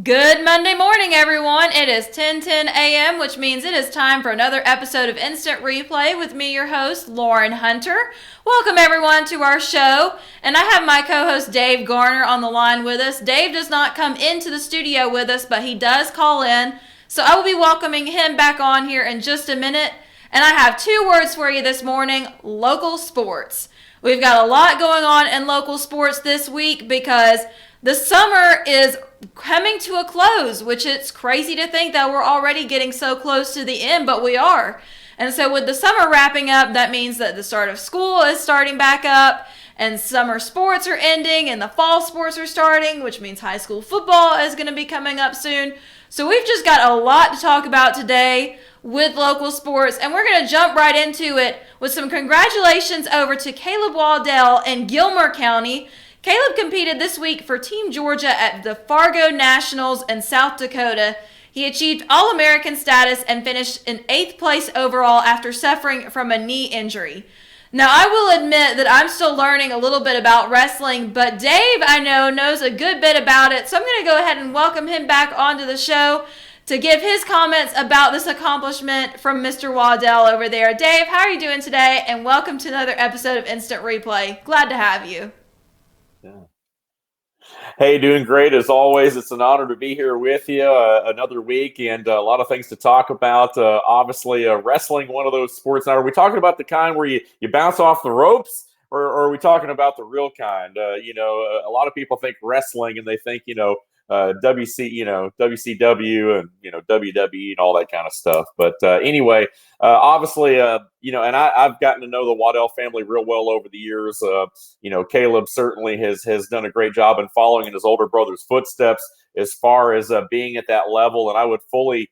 Good Monday morning, everyone. It is 10:10 a.m., which means it is time for another episode of Instant Replay with me, your host, Lauren Hunter. Welcome, everyone, to our show. And I have my co-host, Dave Garner, on the line with us. Dave does not come into the studio with us, but he does call in. So I will be welcoming him back on here in just a minute. And I have two words for you this morning: local sports. We've got a lot going on in local sports this week because the summer is coming to a close, which it's crazy to think that we're already getting so close to the end, but we are. And so with the summer wrapping up, that means that the start of school is starting back up, and summer sports are ending, and the fall sports are starting, which means high school football is going to be coming up soon. So we've just got a lot to talk about today with local sports, and we're going to jump right into it with some congratulations over to Caleb Waddell in Gilmer County. Caleb competed this week for Team Georgia at the Fargo Nationals in South Dakota. He achieved All-American status and finished in 8th place overall after suffering from a knee injury. Now, I will admit that I'm still learning a little bit about wrestling, but Dave, I know, knows a good bit about it, so I'm going to go ahead and welcome him back onto the show to give his comments about this accomplishment from Mr. Waddell over there. Dave, how are you doing today? And welcome to another episode of Instant Replay. Glad to have you. Yeah. Hey, doing great as always. It's an honor to be here with you another week, and a lot of things to talk about. Obviously, wrestling, one of those sports. Now, are we talking about the kind where you bounce off the ropes, or are we talking about the real kind? A lot of people think wrestling, and they think WCW and WWE and all that kind of stuff. But anyway, obviously, and I've gotten to know the Waddell family real well over the years. Caleb certainly has done a great job in following in his older brother's footsteps as far as being at that level, and I would fully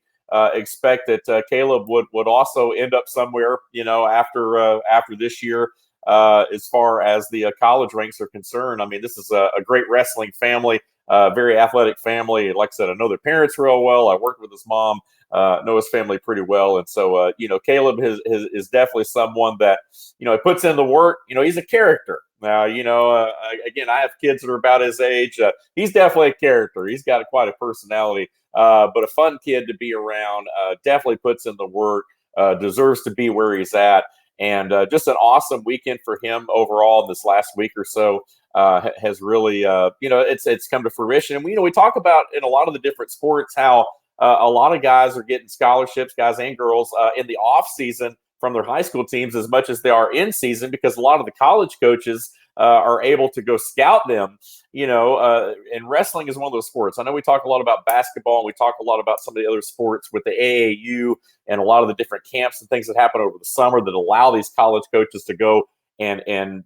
expect that Caleb would also end up somewhere, after this year. As far as the college ranks are concerned, I mean, this is a great wrestling family. Very athletic family. Like I said, I know their parents real well. I worked with his mom, know his family pretty well. And so, Caleb is definitely someone that, he puts in the work. He's a character. Now, again, I have kids that are about his age. He's definitely a character. He's got quite a personality, but a fun kid to be around. Definitely puts in the work, deserves to be where he's at. And just an awesome weekend for him overall in this last week or so. Has really, it's come to fruition. And we talk about in a lot of the different sports how a lot of guys are getting scholarships, guys and girls, in the off season from their high school teams as much as they are in season, because a lot of the college coaches are able to go scout them. And wrestling is one of those sports. I know we talk a lot about basketball, and we talk a lot about some of the other sports with the AAU and a lot of the different camps and things that happen over the summer that allow these college coaches to go and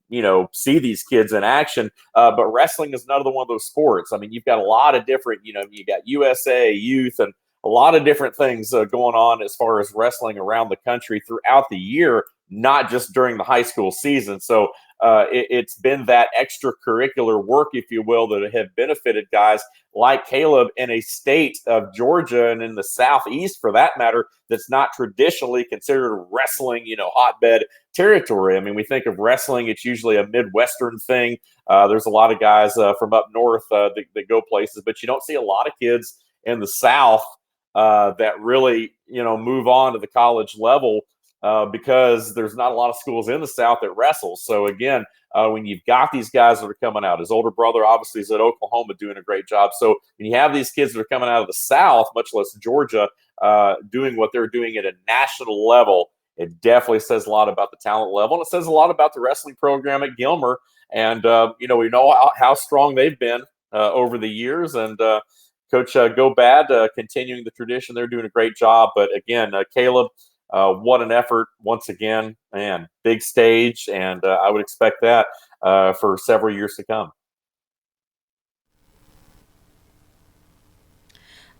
see these kids in action. But wrestling is another one of those sports. I mean, you've got a lot of different, you got USA youth and a lot of different things going on as far as wrestling around the country throughout the year, not just during the high school season. So it's been that extracurricular work, if you will, that have benefited guys like Caleb in a state of Georgia and in the Southeast, for that matter, that's not traditionally considered wrestling, hotbed territory. I mean, we think of wrestling, it's usually a Midwestern thing. There's a lot of guys from up north that go places, but you don't see a lot of kids in the South that really, move on to the college level. Because there's not a lot of schools in the South that wrestle. So again, when you've got these guys that are coming out, his older brother obviously is at Oklahoma doing a great job. So when you have these kids that are coming out of the South, much less Georgia, doing what they're doing at a national level, it definitely says a lot about the talent level, and it says a lot about the wrestling program at Gilmer. And we know how strong they've been over the years. And Coach Go Bad continuing the tradition, they're doing a great job. But again, Caleb. What an effort once again, man, big stage. And I would expect that for several years to come.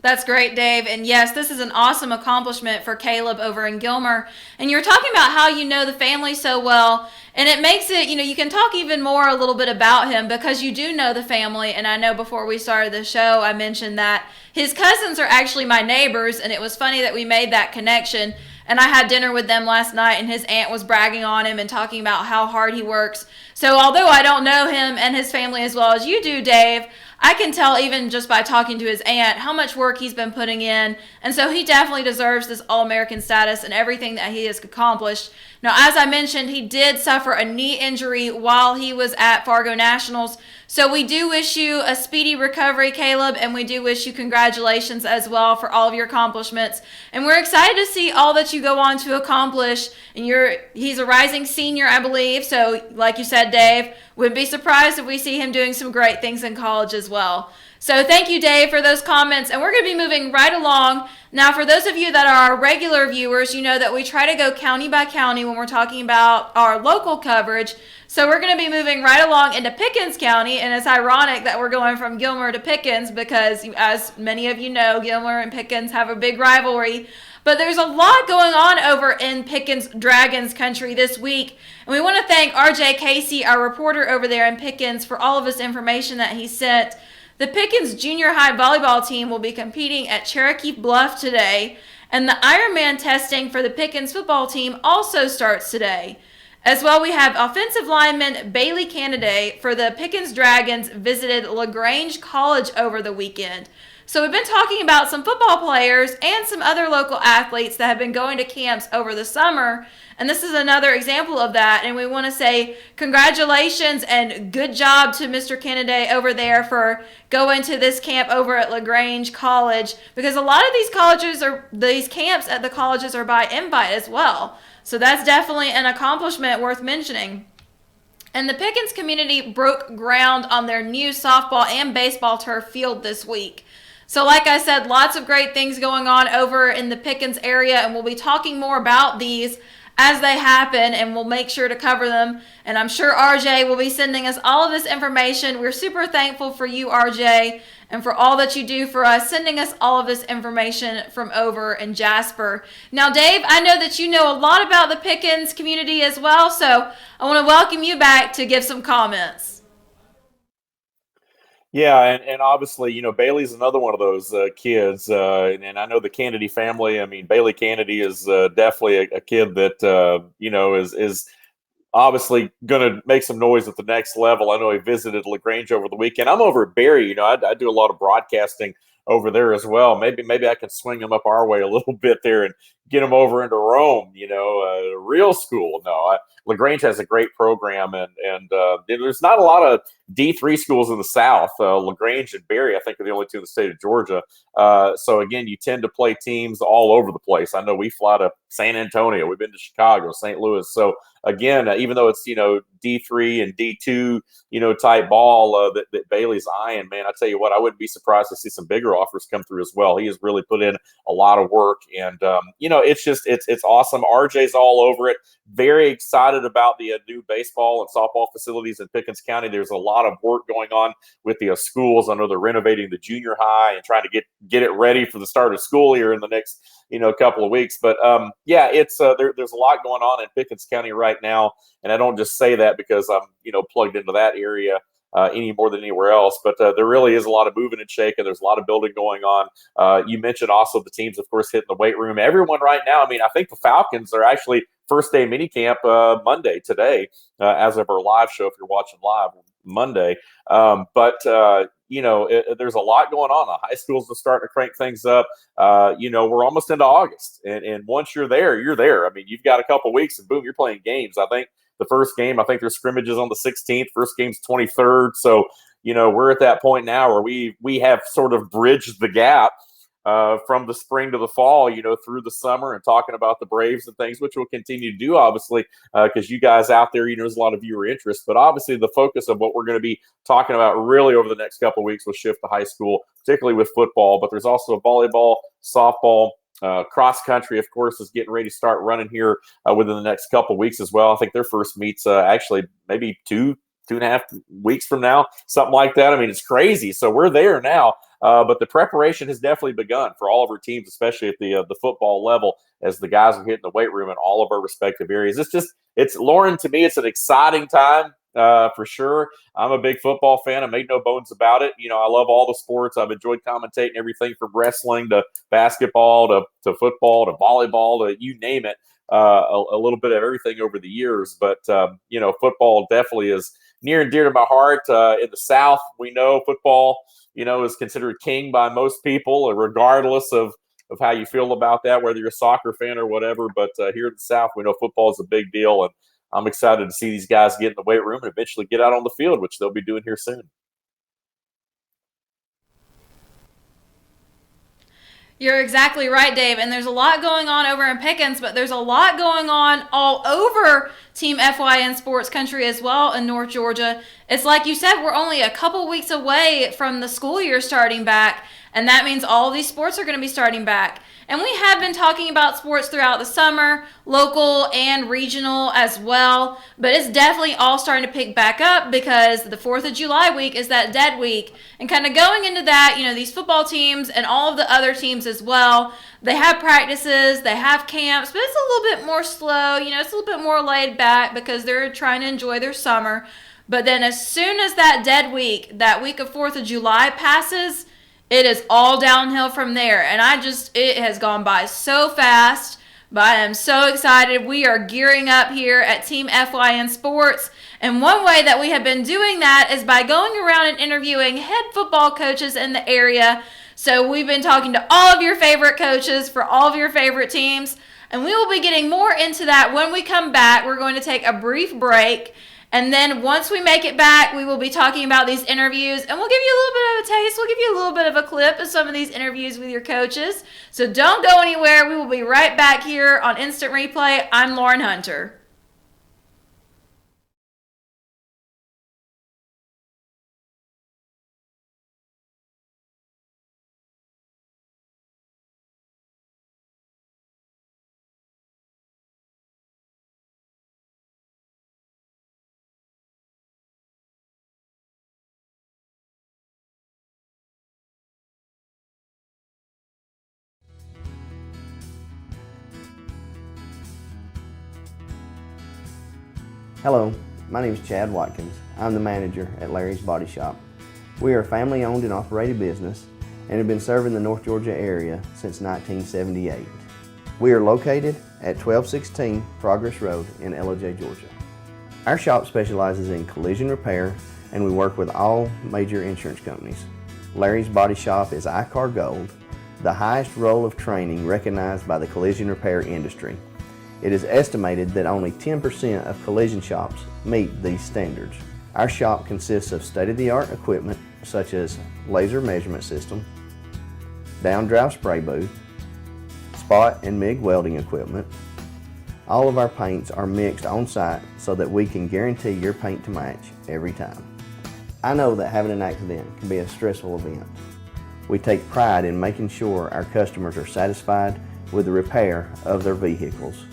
That's great, Dave. And yes, this is an awesome accomplishment for Caleb over in Gilmer. And you're talking about how you know the family so well. And it makes it, you can talk even more a little bit about him because you do know the family. And I know before we started the show, I mentioned that his cousins are actually my neighbors. And it was funny that we made that connection. And I had dinner with them last night, and his aunt was bragging on him and talking about how hard he works. So although I don't know him and his family as well as you do, Dave, I can tell even just by talking to his aunt how much work he's been putting in. And so he definitely deserves this All-American status and everything that he has accomplished. Now, as I mentioned, he did suffer a knee injury while he was at Fargo Nationals. So we do wish you a speedy recovery, Caleb, and we do wish you congratulations as well for all of your accomplishments. And we're excited to see all that you go on to accomplish. And he's a rising senior, I believe. So like you said, Dave, wouldn't be surprised if we see him doing some great things in college as well. So thank you, Dave, for those comments. And we're going to be moving right along. Now, for those of you that are our regular viewers, you know that we try to go county by county when we're talking about our local coverage. So we're going to be moving right along into Pickens County. And it's ironic that we're going from Gilmer to Pickens because, as many of you know, Gilmer and Pickens have a big rivalry. But there's a lot going on over in Pickens Dragons country this week. And we want to thank RJ Casey, our reporter over there in Pickens, for all of this information that he sent. The Pickens junior high volleyball team will be competing at Cherokee Bluff today. And the Ironman testing for the Pickens football team also starts today. As well, we have offensive lineman Bailey Canaday for the Pickens Dragons visited LaGrange College over the weekend. So we've been talking about some football players and some other local athletes that have been going to camps over the summer. And this is another example of that. And we want to say congratulations and good job to Mr. Canaday over there for going to this camp over at LaGrange College, because a lot of these camps at the colleges are by invite as well. So that's definitely an accomplishment worth mentioning. And the Pickens community broke ground on their new softball and baseball turf field this week. So like I said, lots of great things going on over in the Pickens area, and we'll be talking more about these as they happen, and we'll make sure to cover them. And I'm sure RJ will be sending us all of this information. We're super thankful for you, RJ, and for all that you do for us, sending us all of this information from over in Jasper. Now, Dave, I know that you know a lot about the Pickens community as well, so I want to welcome you back to give some comments. Yeah, and obviously, Bailey's another one of those kids, and I know the Kennedy family. I mean, Bailey Kennedy is definitely a kid that is obviously going to make some noise at the next level. I know he visited LaGrange over the weekend. I'm over at Barry. I do a lot of broadcasting over there as well. Maybe I can swing him up our way a little bit there and get him over into Rome. Real school. No, LaGrange has a great program, and there's not a lot of D3 schools in the South. LaGrange and Barry, I think, are the only two in the state of Georgia. So again, you tend to play teams all over the place. I know we fly to San Antonio. We've been to Chicago, St. Louis. So again, even though it's D3 and D2 type ball that Bailey's eyeing, man, I tell you what, I wouldn't be surprised to see some bigger offers come through as well. He has really put in a lot of work, and it's awesome. RJ's all over it. Very excited about the new baseball and softball facilities in Pickens County. There's a lot of work going on with the schools. I know they're renovating the junior high and trying to get it ready for the start of school here in the next couple of weeks. But it's there's a lot going on in Pickens County right now, and I don't just say that because I'm plugged into that area any more than anywhere else. But there really is a lot of moving and shaking. There's a lot of building going on. You mentioned also the teams, of course, hitting the weight room. Everyone right now, I mean, I think the Falcons are actually first day minicamp Monday today, as of our live show, if you're watching live Monday. There's a lot going on. The high schools are starting to crank things up. We're almost into August. And once you're there, you're there. I mean, you've got a couple weeks and boom, you're playing games. I think the first game, there's scrimmages on the 16th. First game's 23rd. So, we're at that point now where we have sort of bridged the gap from the spring to the fall, through the summer, and talking about the Braves and things, which we'll continue to do, obviously, because you guys out there, there's a lot of viewer interest. But obviously, the focus of what we're going to be talking about really over the next couple of weeks will shift to high school, particularly with football. But there's also volleyball, softball. Cross country, of course, is getting ready to start running here within the next couple of weeks as well. I think their first meet's actually maybe 2.5 weeks from now, something like that. I mean, it's crazy. So we're there now. But the preparation has definitely begun for all of our teams, especially at the football level, as the guys are hitting the weight room in all of our respective areas. It's Lauren, to me, it's an exciting time for sure. I'm a big football fan. I made no bones about it. I love all the sports. I've enjoyed commentating everything from wrestling to basketball to football to volleyball to you name it. A little bit of everything over the years. But, football definitely is near and dear to my heart. In the South, we know football, is considered king by most people, regardless of how you feel about that, whether you're a soccer fan or whatever. But here in the South, we know football is a big deal, and I'm excited to see these guys get in the weight room and eventually get out on the field, which they'll be doing here soon. You're exactly right, Dave. And there's a lot going on over in Pickens, but there's a lot going on all over Team FYN Sports Country as well in North Georgia. It's like you said, we're only a couple weeks away from the school year starting back, and that means all of these sports are going to be starting back. And we have been talking about sports throughout the summer, local and regional as well, but it's definitely all starting to pick back up because the 4th of July week is that dead week. And kind of going into that, these football teams and all of the other teams as well, they have practices, they have camps, but it's a little bit more slow, it's a little bit more laid back because they're trying to enjoy their summer. But then as soon as that dead week, that week of 4th of July passes, it is all downhill from there. And it has gone by so fast, but I am so excited. We are gearing up here at Team FYN Sports. And one way that we have been doing that is by going around and interviewing head football coaches in the area. So we've been talking to all of your favorite coaches for all of your favorite teams. And we will be getting more into that when we come back. We're going to take a brief break. And then once we make it back, we will be talking about these interviews, and we'll give you a little bit of a taste. We'll give you a little bit of a clip of some of these interviews with your coaches. So don't go anywhere. We will be right back here on Instant Replay. I'm Lauren Hunter. Hello, my name is Chad Watkins. I'm the manager at Larry's Body Shop. We are a family-owned and operated business and have been serving the North Georgia area since 1978. We are located at 1216 Progress Road in LOJ, Georgia. Our shop specializes in collision repair, and we work with all major insurance companies. Larry's Body Shop is ICAR Gold, the highest role of training recognized by the collision repair industry. It is estimated that only 10% of collision shops meet these standards. Our shop consists of state-of-the-art equipment such as laser measurement system, down-drive spray booth, spot and MIG welding equipment. All of our paints are mixed on-site so that we can guarantee your paint to match every time. I know that having an accident can be a stressful event. We take pride in making sure our customers are satisfied with the repair of their vehicles.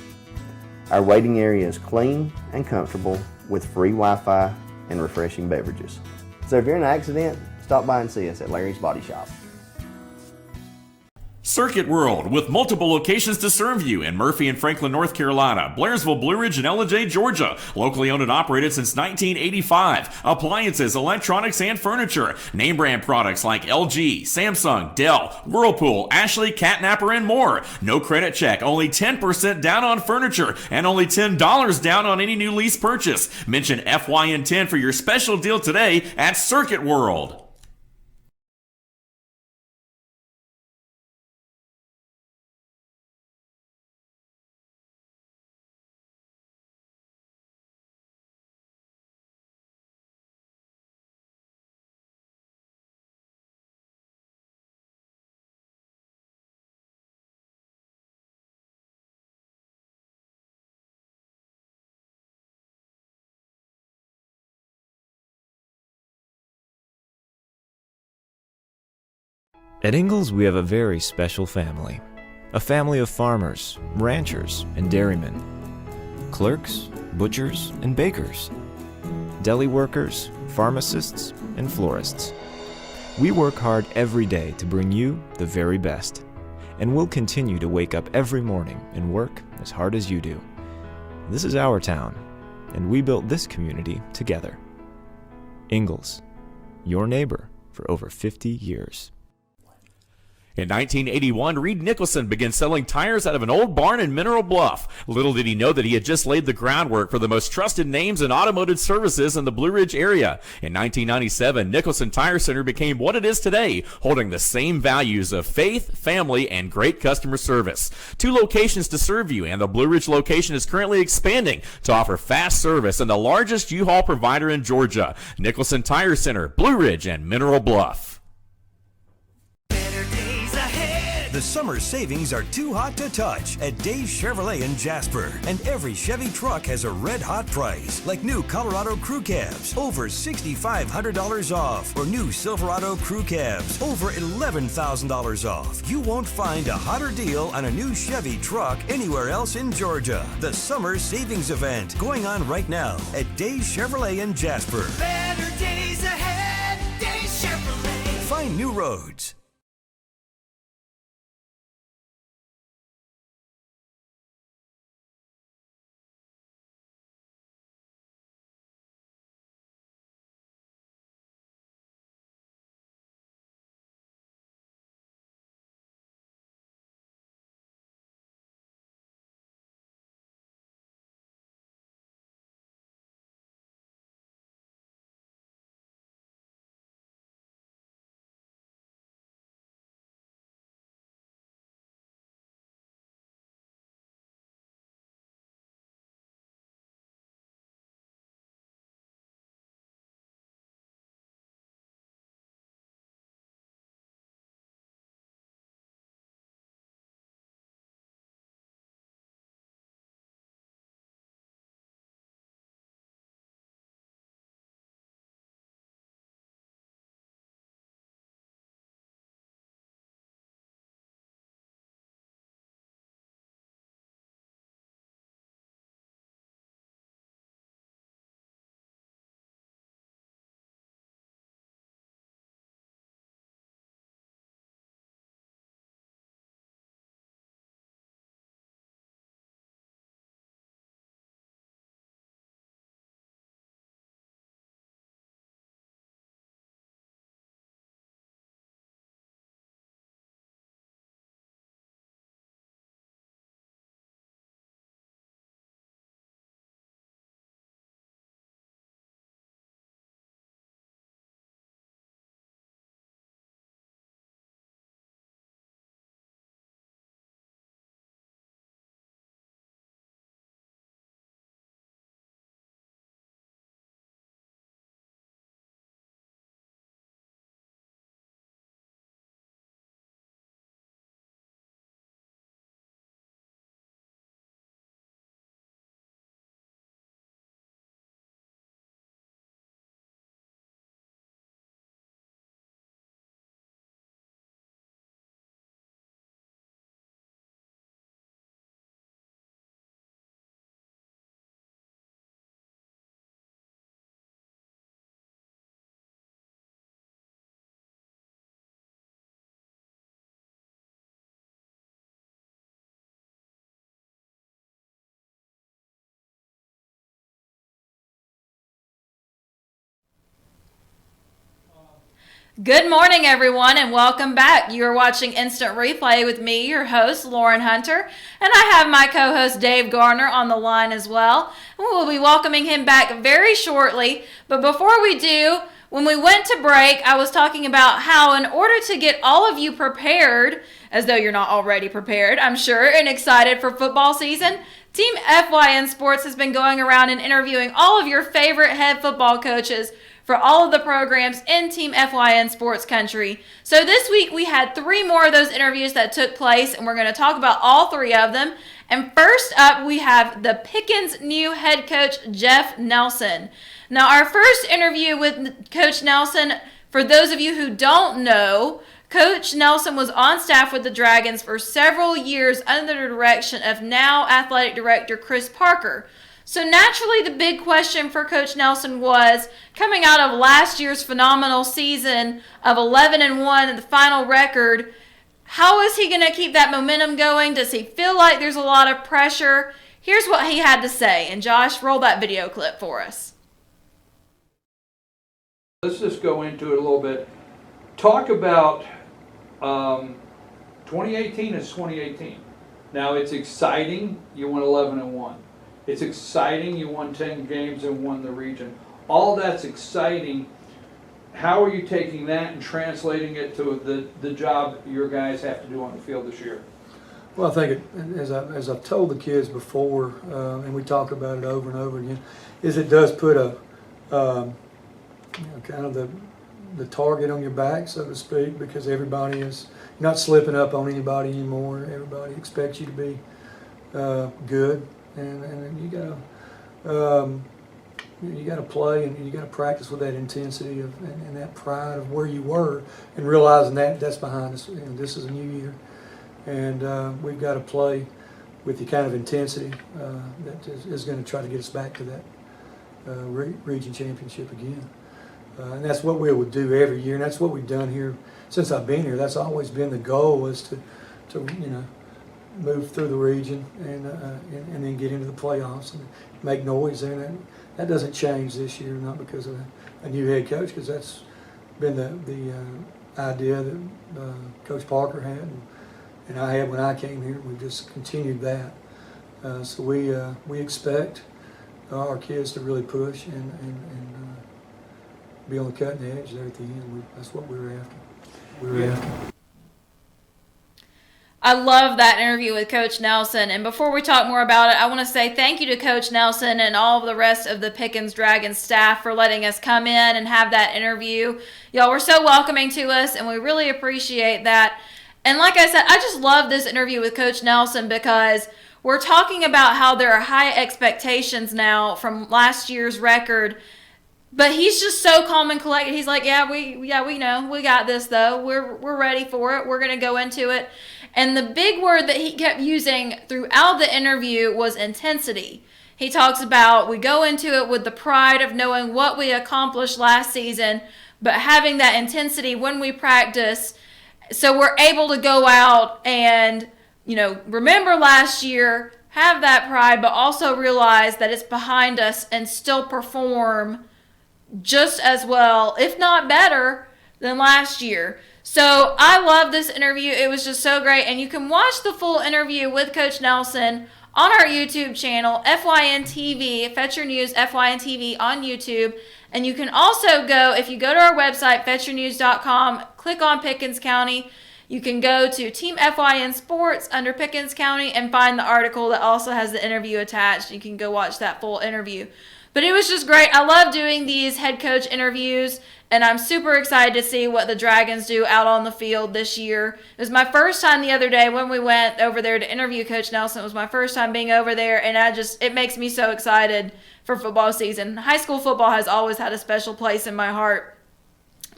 Our waiting area is clean and comfortable with free Wi-Fi and refreshing beverages. So if you're in an accident, stop by and see us at Larry's Body Shop. Circuit World, with multiple locations to serve you in Murphy and Franklin, North Carolina, Blairsville, Blue Ridge, and LJ, Georgia. Locally owned and operated since 1985. Appliances, electronics, and furniture. Name brand products like LG, Samsung, Dell, Whirlpool, Ashley, Catnapper, and more. No credit check, only 10% down on furniture, and only $10 down on any new lease purchase. Mention FYN10 for your special deal today at Circuit World. At Ingalls, we have a very special family. A family of farmers, ranchers, and dairymen. Clerks, butchers, and bakers. Deli workers, pharmacists, and florists. We work hard every day to bring you the very best. And we'll continue to wake up every morning and work as hard as you do. This is our town, and we built this community together. Ingalls, your neighbor for over 50 years. In 1981, Reed Nicholson began selling tires out of an old barn in Mineral Bluff. Little did he know that he had just laid the groundwork for the most trusted names in automotive services in the Blue Ridge area. In 1997, Nicholson Tire Center became what it is today, holding the same values of faith, family, and great customer service. 2 locations to serve you, and the Blue Ridge location is currently expanding to offer fast service and the largest U-Haul provider in Georgia. Nicholson Tire Center, Blue Ridge, and Mineral Bluff. The summer savings are too hot to touch at Dave's Chevrolet in Jasper. And every Chevy truck has a red hot price, like new Colorado Crew Cabs, over $6,500 off, or new Silverado Crew Cabs, over $11,000 off. You won't find a hotter deal on a new Chevy truck anywhere else in Georgia. The summer savings event going on right now at Dave's Chevrolet in Jasper. Better days ahead, Dave's Chevrolet. Find new roads. Good morning, everyone, and welcome back. You are watching Instant Replay with me, your host, Lauren Hunter, and I have my co-host, Dave Garner, on the line as well. And we'll be welcoming him back very shortly. But before we do, when we went to break, I was talking about how in order to get all of you prepared, as though you're not already prepared, I'm sure, and excited for football season, Team FYN Sports has been going around and interviewing all of your favorite head football coaches for all of the programs in Team FYN Sports Country. So this week we had 3 more of those interviews that took place, and we're going to talk about all 3 of them. And first up, we have the Pickens' new head coach, Jeff Nelson. Now, our first interview with Coach Nelson, for those of you who don't know, Coach Nelson was on staff with the Dragons for several years under the direction of now athletic director Chris Parker. So naturally, the big question for Coach Nelson was, coming out of last year's phenomenal season of 11-1 and the final record, how is he going to keep that momentum going? Does he feel like there's a lot of pressure? Here's what he had to say. And Josh, roll that video clip for us. Let's just go into it a little bit. Talk about 2018 is 2018. Now it's exciting. You won 11-1. It's exciting. You won 10 games and won the region. All that's exciting. How are you taking that and translating it to the job your guys have to do on the field this year? Well, I think, as I've told the kids before, and we talk about it over and over again, is it does put a kind of the target on your back, so to speak, because everybody is not slipping up on anybody anymore. Everybody expects you to be good, and you got to play, and you got to practice with that intensity and that pride of where you were, and realizing that's behind us. This is a new year, and we've got to play with the kind of intensity that is going to try to get us back to that region championship again. And that's what we would do every year, and that's what we've done here since I've been here. That's always been the goal, is to move through the region and then get into the playoffs and make noise there. And that doesn't change this year, not because of a new head coach, because that's been the idea that Coach Parker had and I had when I came here. We've just continued that. So we expect our kids to really push and be on the cutting edge there at the end. That's what we were after. I love that interview with Coach Nelson. And before we talk more about it, I want to say thank you to Coach Nelson and all of the rest of the Pickens Dragons staff for letting us come in and have that interview. Y'all were so welcoming to us, and we really appreciate that. And like I said, I just love this interview with Coach Nelson because we're talking about how there are high expectations now from last year's record. But he's just so calm and collected. He's like, we know. We got this, though. We're ready for it. We're going to go into it. And the big word that he kept using throughout the interview was intensity. He talks about we go into it with the pride of knowing what we accomplished last season, but having that intensity when we practice, so we're able to go out and, remember last year, have that pride, but also realize that it's behind us and still perform just as well, if not better, than last year. So I love this interview. It was just so great. And you can watch the full interview with Coach Nelson on our YouTube channel, FYN TV, Fetcher News FYN TV on YouTube. And you can also go, if you go to our website, FetcherNews.com, click on Pickens County. You can go to Team FYN Sports under Pickens County and find the article that also has the interview attached. You can go watch that full interview. But it was just great. I love doing these head coach interviews, and I'm super excited to see what the Dragons do out on the field this year. It was my first time the other day when we went over there to interview Coach Nelson. It was my first time being over there, and it makes me so excited for football season. High school football has always had a special place in my heart.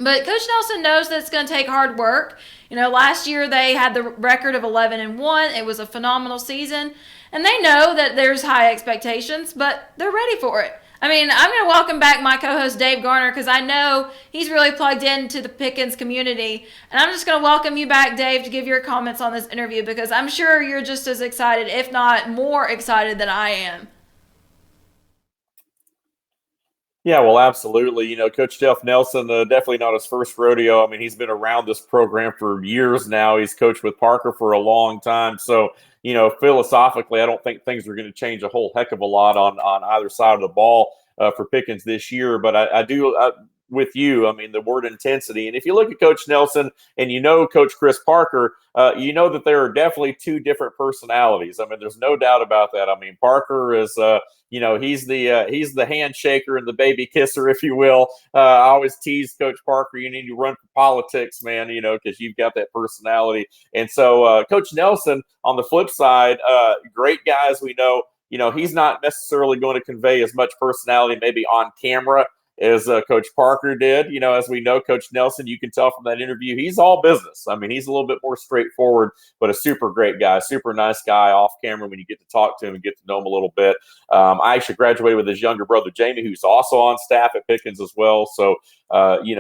But Coach Nelson knows that it's going to take hard work. Last year they had the record of 11-1. It was a phenomenal season, and they know that there's high expectations, but they're ready for it. I'm going to welcome back my co-host Dave Garner because I know he's really plugged into the Pickens community. And I'm just going to welcome you back, Dave, to give your comments on this interview because I'm sure you're just as excited, if not more excited than I am. Yeah, well, absolutely. Coach Jeff Nelson, definitely not his first rodeo. He's been around this program for years now. He's coached with Parker for a long time. So, philosophically, I don't think things are going to change a whole heck of a lot on either side of the ball for Pickens this year. But I do, with you, the word intensity. And if you look at Coach Nelson and Coach Chris Parker, that there are definitely two different personalities. There's no doubt about that. Parker is, he's the handshaker and the baby kisser, if you will. I always tease Coach Parker, you need to run for politics, man, because you've got that personality. And so Coach Nelson, on the flip side, great guy, as we know. He's not necessarily going to convey as much personality maybe on camera as Coach Parker did. As we know, Coach Nelson, you can tell from that interview, he's all business. He's a little bit more straightforward, but a super great guy, super nice guy off camera when you get to talk to him and get to know him a little bit. I actually graduated with his younger brother, Jamie, who's also on staff at Pickens as well. So,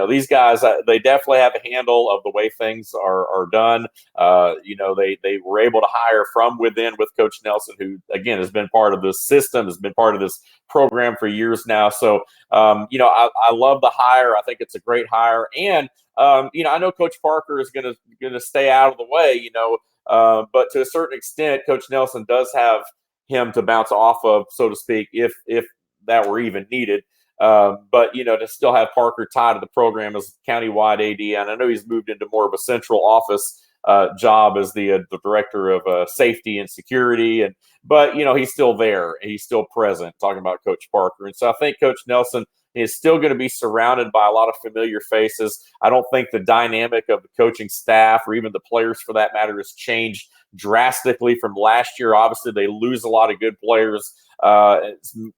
these guys, they definitely have a handle of the way things are done. They were able to hire from within with Coach Nelson, who, again, has been part of this system, has been part of this program for years now. So I love the hire. I think it's a great hire. And, I know Coach Parker is going to stay out of the way, but to a certain extent, Coach Nelson does have him to bounce off of, so to speak, if that were even needed. But to still have Parker tied to the program as countywide AD, and I know he's moved into more of a central office job as the director of safety and security, but he's still there and he's still present. Talking about Coach Parker, and so I think Coach Nelson is still going to be surrounded by a lot of familiar faces. I don't think the dynamic of the coaching staff or even the players, for that matter, has changed drastically from last year. Obviously, they lose a lot of good players.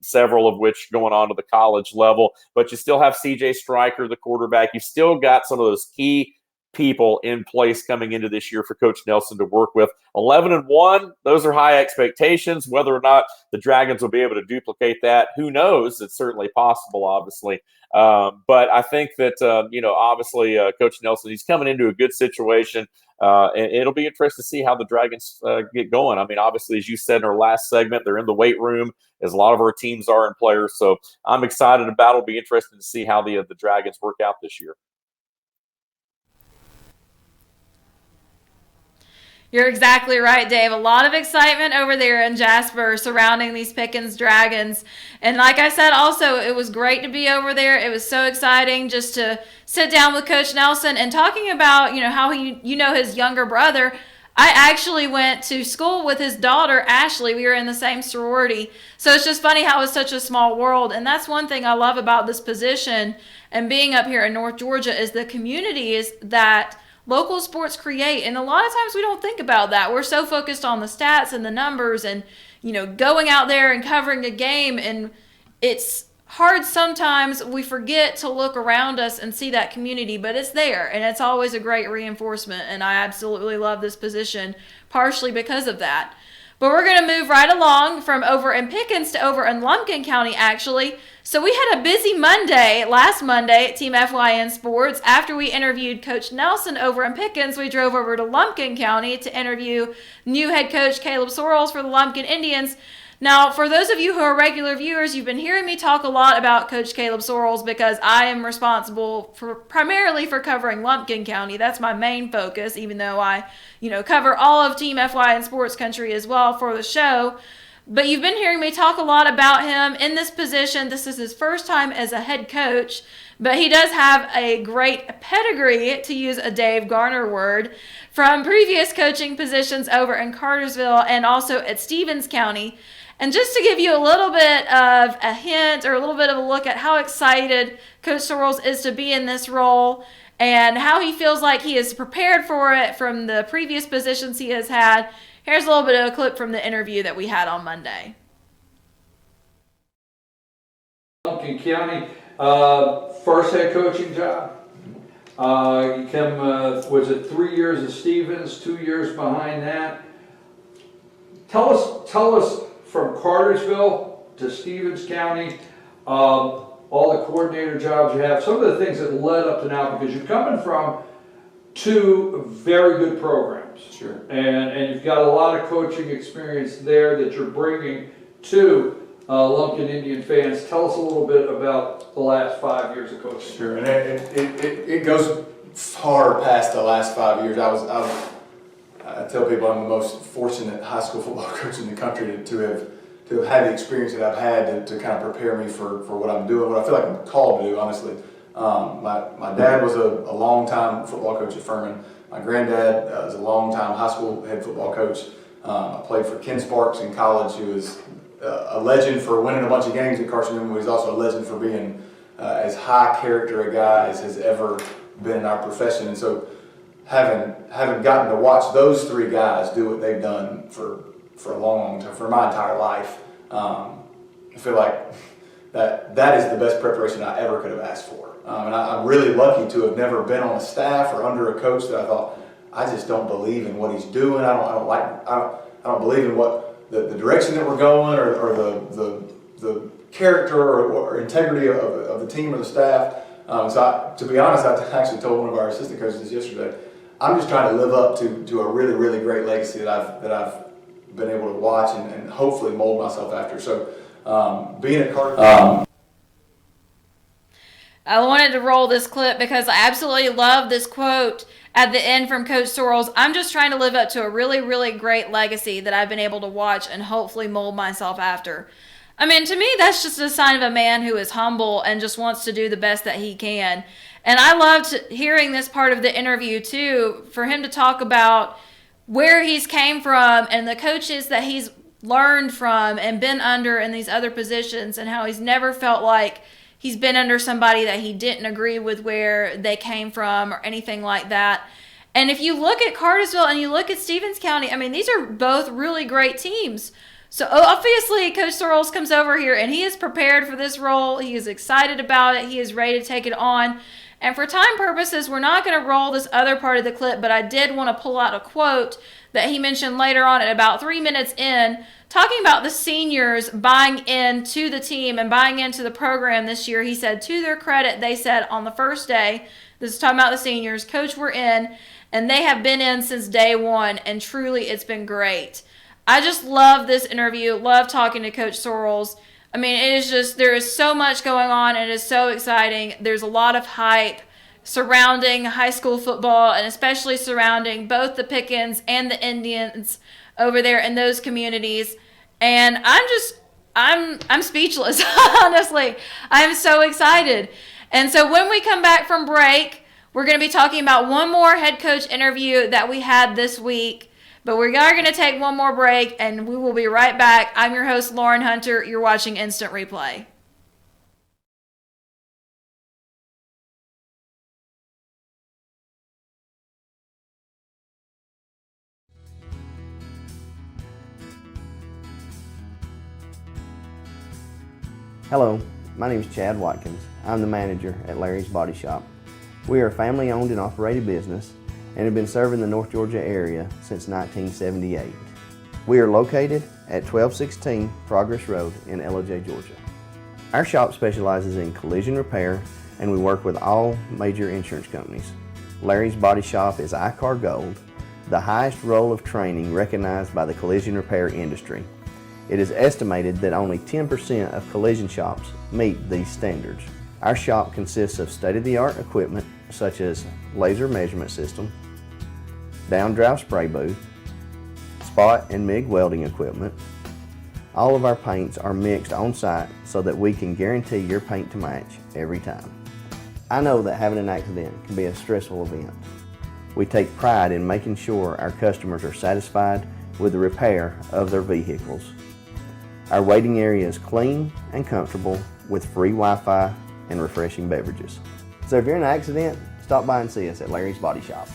Several of which going on to the college level, but you still have CJ Stryker, the quarterback. You still got some of those key people in place coming into this year for Coach Nelson to work with. 11-1, those are high expectations. Whether or not the Dragons will be able to duplicate that, who knows? It's certainly possible, obviously. But I think that, obviously Coach Nelson, he's coming into a good situation. And it'll be interesting to see how the Dragons get going. I mean, obviously, as you said in our last segment, they're in the weight room, as a lot of our teams are in players. So I'm excited about it. It'll be interesting to see how the Dragons work out this year. You're exactly right, Dave. A lot of excitement over there in Jasper surrounding these Pickens Dragons. And like I said, also, it was great to be over there. It was so exciting just to sit down with Coach Nelson and talking about, how his younger brother. I actually went to school with his daughter, Ashley. We were in the same sorority. So it's just funny how it's such a small world. And that's one thing I love about this position and being up here in North Georgia is the communities that local sports create. And a lot of times we don't think about that. We're so focused on the stats and the numbers and, going out there and covering a game. And it's hard sometimes. We forget to look around us and see that community, but it's there. And it's always a great reinforcement. And I absolutely love this position, partially because of that. But we're going to move right along from over in Pickens to over in Lumpkin County, actually. So we had a busy Monday, last Monday at Team FYN Sports. After we interviewed Coach Nelson over in Pickens, we drove over to Lumpkin County to interview new head coach Caleb Sorrells for the Lumpkin Indians. Now, for those of you who are regular viewers, you've been hearing me talk a lot about Coach Caleb Sorrells because I am responsible primarily for covering Lumpkin County. That's my main focus, even though I, cover all of Team FYN Sports Country as well for the show. But you've been hearing me talk a lot about him in this position. This is his first time as a head coach, but he does have a great pedigree, to use a Dave Garner word, from previous coaching positions over in Cartersville and also at Stevens County. And just to give you a little bit of a hint or a little bit of a look at how excited Coach Sorrells is to be in this role and how he feels like he is prepared for it from the previous positions he has had, here's a little bit of a clip from the interview that we had on Monday. Lumpkin County, first head coaching job. You came, was it 3 years at Stevens, 2 years behind that? Tell us from Cartersville to Stevens County, all the coordinator jobs you have, some of the things that led up to now, because you're coming from two very good programs. Sure. And you've got a lot of coaching experience there that you're bringing to Lumpkin Indian fans. Tell us a little bit about the last 5 years of coaching. Sure, and it goes far past the last 5 years. I tell people I'm the most fortunate high school football coach in the country to have had the experience that I've had to kind of prepare me for what I'm doing, what I feel like I'm called to do, honestly. My dad was a long-time football coach at Furman. My granddad was a long-time high school head football coach. I played for Ken Sparks in college, who is a legend for winning a bunch of games at Carson Newman, but he's also a legend for being as high character a guy as has ever been in our profession. And so having gotten to watch those three guys do what they've done for a long time, for my entire life, I feel like that is the best preparation I ever could have asked for. And I'm really lucky to have never been on a staff or under a coach that I thought, I just don't believe in what he's doing. I don't believe in what the direction that we're going or the character or integrity of the team or the staff. To be honest, I actually told one of our assistant coaches yesterday, I'm just trying to live up to a really, really great legacy that I've been able to watch and hopefully mold myself after. So being at Carter. I wanted to roll this clip because I absolutely love this quote at the end from Coach Sorrells. I'm just trying to live up to a really, really great legacy that I've been able to watch and hopefully mold myself after. I mean, to me, that's just a sign of a man who is humble and just wants to do the best that he can. And I loved hearing this part of the interview, too, for him to talk about where he's came from and the coaches that he's learned from and been under in these other positions, and how he's never felt like he's been under somebody that he didn't agree with where they came from or anything like that. And if you look at Cartersville and you look at Stevens County, I mean, these are both really great teams. So obviously Coach Sorrells comes over here and he is prepared for this role. He is excited about it. He is ready to take it on. And for time purposes, we're not going to roll this other part of the clip, but I did want to pull out a quote that he mentioned later on at about 3 minutes in, talking about the seniors buying into the team and buying into the program this year. He said, to their credit, they said on the first day, this is talking about the seniors, Coach, we're in, and they have been in since day one, and truly it's been great. I just love this interview, love talking to Coach Sorrells. I mean, it is just, there is so much going on, and it is so exciting. There's a lot of hype surrounding high school football, and especially surrounding both the Pickens and the Indians over there in those communities. And I'm speechless, honestly. I'm so excited. And so when we come back from break, we're going to be talking about one more head coach interview that we had this week. But we are going to take one more break, and we will be right back. I'm your host, Lauren Hunter. You're watching Instant Replay. Hello, my name is Chad Watkins. I'm the manager at Larry's Body Shop. We are a family-owned and operated business and have been serving the North Georgia area since 1978. We are located at 1216 Progress Road in LJ, Georgia. Our shop specializes in collision repair, and we work with all major insurance companies. Larry's Body Shop is ICAR Gold, the highest role of training recognized by the collision repair industry. It is estimated that only 10% of collision shops meet these standards. Our shop consists of state-of-the-art equipment such as laser measurement system, down-drive spray booth, spot and MIG welding equipment. All of our paints are mixed on site so that we can guarantee your paint to match every time. I know that having an accident can be a stressful event. We take pride in making sure our customers are satisfied with the repair of their vehicles. Our waiting area is clean and comfortable with free Wi-Fi and refreshing beverages. So if you're in an accident, stop by and see us at Larry's Body Shop.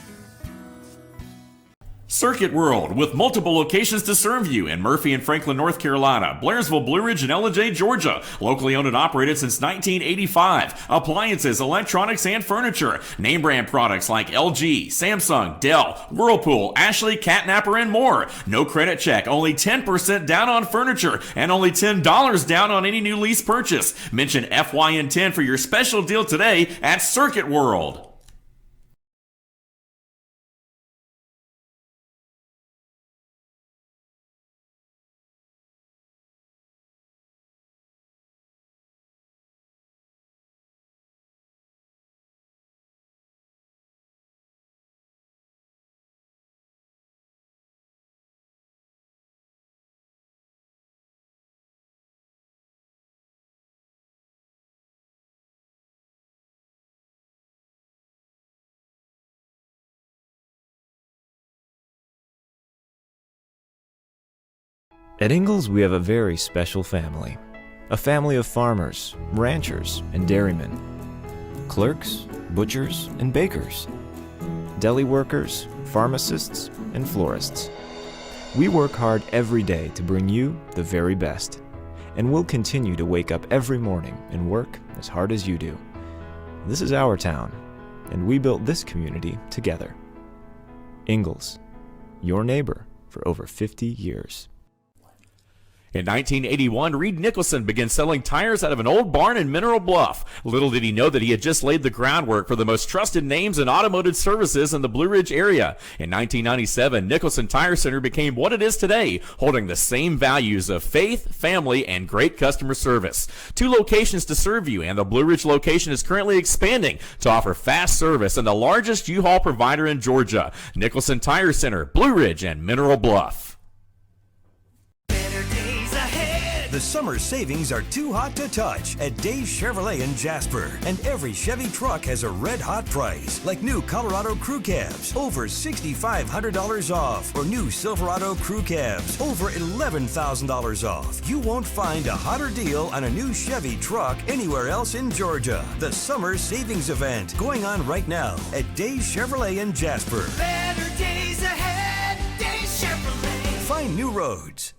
Circuit World, with multiple locations to serve you in Murphy and Franklin, North Carolina, Blairsville, Blue Ridge, and LJ, Georgia. Locally owned and operated since 1985. Appliances, electronics, and furniture. Name brand products like LG, Samsung, Dell, Whirlpool, Ashley, Catnapper, and more. No credit check, only 10% down on furniture, and only $10 down on any new lease purchase. Mention FYN 10 for your special deal today at Circuit World. At Ingalls, we have a very special family. A family of farmers, ranchers, and dairymen. Clerks, butchers, and bakers. Deli workers, pharmacists, and florists. We work hard every day to bring you the very best. And we'll continue to wake up every morning and work as hard as you do. This is our town, and we built this community together. Ingalls, your neighbor for over 50 years. In 1981, Reed Nicholson began selling tires out of an old barn in Mineral Bluff. Little did he know that he had just laid the groundwork for the most trusted names in automotive services in the Blue Ridge area. In 1997, Nicholson Tire Center became what it is today, holding the same values of faith, family, and great customer service. 2 locations to serve you, and the Blue Ridge location is currently expanding to offer fast service and the largest U-Haul provider in Georgia. Nicholson Tire Center, Blue Ridge, and Mineral Bluff. The summer savings are too hot to touch at Dave Chevrolet in Jasper. And every Chevy truck has a red hot price, like new Colorado Crew Cabs, over $6,500 off, or new Silverado Crew Cabs, over $11,000 off. You won't find a hotter deal on a new Chevy truck anywhere else in Georgia. The summer savings event going on right now at Dave Chevrolet in Jasper. Better days ahead, Dave Chevrolet. Find new roads.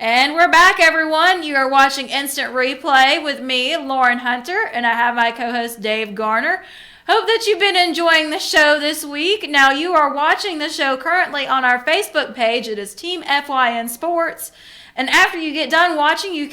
And we're back, everyone. You are watching Instant Replay with me, Lauren Hunter, and I have my co-host, Dave Garner. Hope that you've been enjoying the show this week. Now, you are watching the show currently on our Facebook page. It is Team FYN Sports. And after you get done watching, you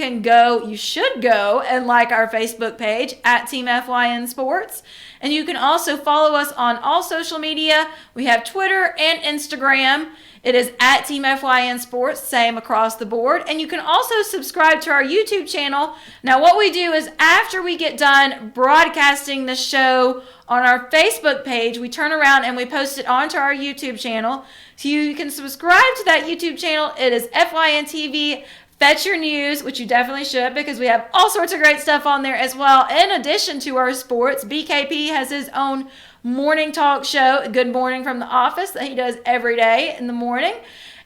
should go and like our Facebook page at Team FYN Sports. And you can also follow us on all social media. We have Twitter and Instagram. It is at Team FYN Sports, same across the board. And you can also subscribe to our YouTube channel. Now, what we do is after we get done broadcasting the show on our Facebook page, we turn around and we post it onto our YouTube channel. So you can subscribe to that YouTube channel. It is FYN TV Fetch Your News, which you definitely should because we have all sorts of great stuff on there as well. In addition to our sports, BKP has his own morning talk show, Good Morning from the Office, that he does every day in the morning.